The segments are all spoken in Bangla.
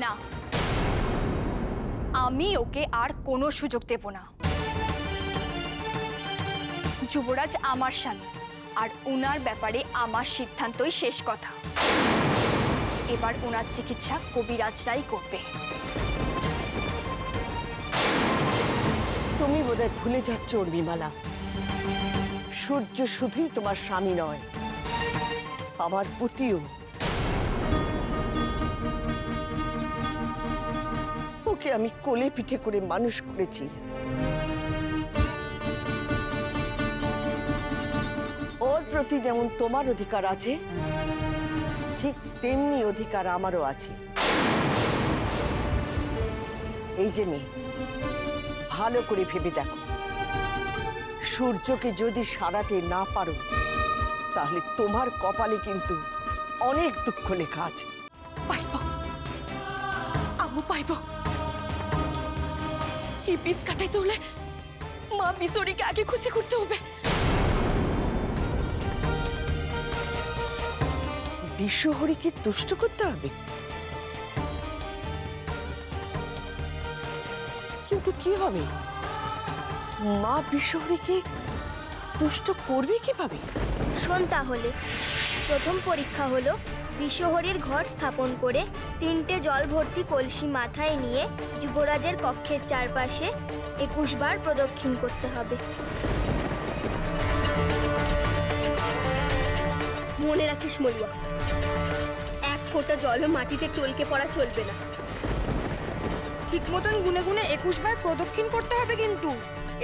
না, আমি ওকে আর কোনো সুযোগ দেব না। যুবরাজ আমার স্বামী, আর ওনার ব্যাপারে আমার সিদ্ধান্তই শেষ কথা। এবার ওনার চিকিৎসা কবিরাজরাই করবে। তুমি বোধহয় ভুলে যাচ্ছ উর্মিমালা, সূর্য শুধুই তোমার স্বামী নয়, আমার পুতিও। ওকে আমি কোলে পিঠে করে মানুষ করেছি। ওর প্রতি যেমন তোমার অধিকার আছে, ঠিক তেমনি অধিকার আমারও আছে। এই যে মেয়ে, ভালো করে ভেবে দেখো, সূর্যকে যদি সারাতে না পারো তাহলে তোমার কপালে কিন্তু অনেক দুঃখ লেখা আছে। পাইবো আম্মু, পাইবো। এই বিষ কাটাইতে হলে মা বিশরীকে আগে খুশি করতে হবে। বিশ্বহরিকে তুষ্ট করতে হবে? কিন্তু কি হবে? মা বিশ্বহরিকে তুষ্ট করবে কিভাবে? শোন, তাহলে প্রথম পরীক্ষা হলো বিশ্বহরির ঘর স্থাপন করে 3টে জল ভর্তি কলসি মাথায় নিয়ে যুবরাজের কক্ষের চারপাশে 21 বার প্রদক্ষিণ করতে হবে। মনে রাখিস মলুয়া, 1 ফোঁটা জলও মাটিতে চলকে পড়া চলবে না। ঠিক মতন গুনে গুনে 21 বার প্রদক্ষিণ করতে হবে, কিন্তু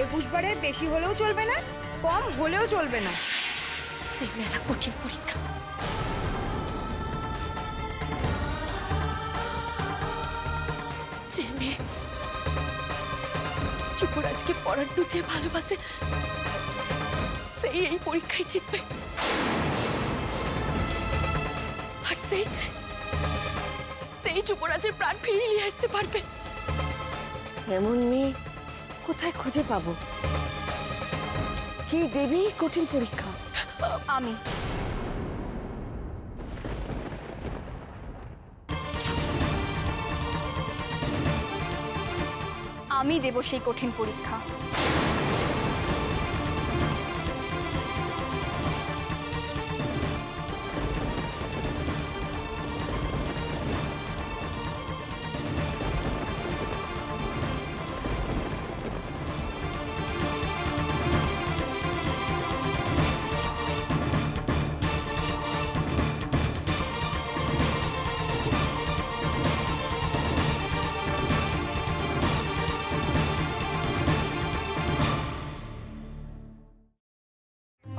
21 বারের বেশি হলেও চলবে না, কম হলেও চলবে না। সে মেলা কঠিন পরীক্ষা। যে মেয়ে যুবরাজকে পরাড্ডু দিয়ে ভালোবাসে, সেই এই পরীক্ষায় জিতবে। আর সেই যুবরাজের প্রাণ ফিরিয়ে নিয়ে আসতে পারবে। এমন মেয়ে কোথায় খুঁজে পাবো? কি দেবী কঠিন পরীক্ষা? আমি দেব সেই কঠিন পরীক্ষা।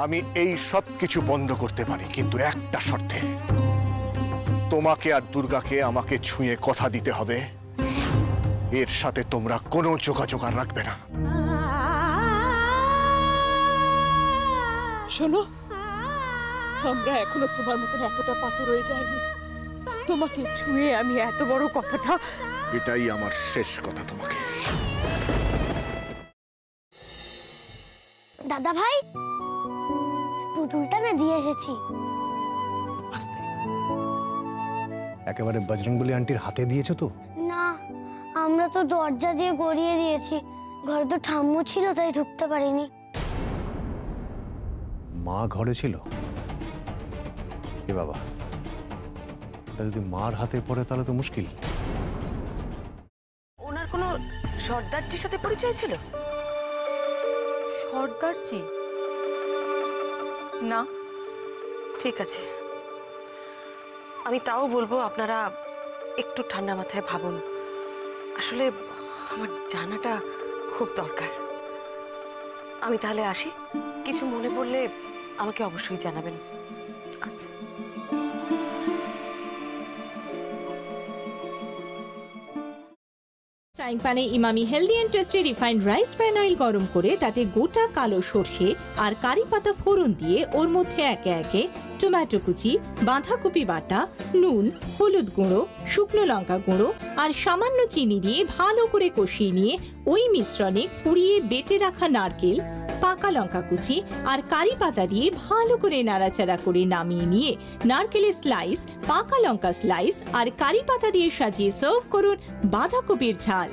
আমি এই সব কিছু বন্ধ করতে পারি, কিন্তু একটা শর্তে। তোমাকে আর দুর্গাকে আমাকে ছুঁয়ে কথা দিতে হবে, এর সাথে তোমরা কোনো যোগাযোগ আর রাখবে না। শোনো, আমরা এখনো তোমার মতন এতটা পাথর হয়ে যায়নি। তোমাকে ছুঁয়ে আমি এত বড় কথাটা, এটাই আমার শেষ কথা তোমাকে। দাদা ভাই, পুতুলটা না দিয়ে এসেছি। আস্তে, একেবারে বজরংবলী আন্টির হাতে দিয়েছো তো? না, আমরা তো দরজা দিয়ে গড়িয়ে দিয়েছি। ঘরে তো ঠাম্মু ছিল, তাই ঢুকতে পারিনি। মা ঘরে ছিল? এ বাবা, যদি মার হাতে পড়ে তাহলে তো মুশকিল। ওনার কোনো সর্দারজির সাথে পরিচয় ছিল? সর্দারজি? না। ঠিক আছে, আমি তাও বলবো আপনারা একটু ঠান্ডা মাথায় ভাবুন। আসলে আমার জানাটা খুব দরকার। আমি তাহলে আসি, কিছু মনে পড়লে আমাকে অবশ্যই জানাবেন। আচ্ছা। ফ্রাইং প্যানে Emami healthy and tasty refined rice bran oil গরম করে তাতে গোটা কালো সর্ষে আর কারি পাতা ফোড়ন দিয়ে ওর মধ্যে একে একে টমেটো কুচি, বাঁধাকপি বাটা, নুন, হলুদ গুঁড়ো, শুকনো লঙ্কা গুঁড়ো আর সামান্য চিনি দিয়ে ভালো করে কষিয়ে নিয়ে ওই মিশ্রণে কুড়িয়ে বেটে রাখা নারকেল, পাকা লঙ্কা কুচি আর কারি পাতা দিয়ে ভালো করে নাড়াচাড়া করে নামিয়ে নিয়ে নারকেলের স্লাইস, পাকা লঙ্কা স্লাইস আর কারি পাতা দিয়ে সাজিয়ে সার্ভ করুন বাঁধাকপির ঝাল।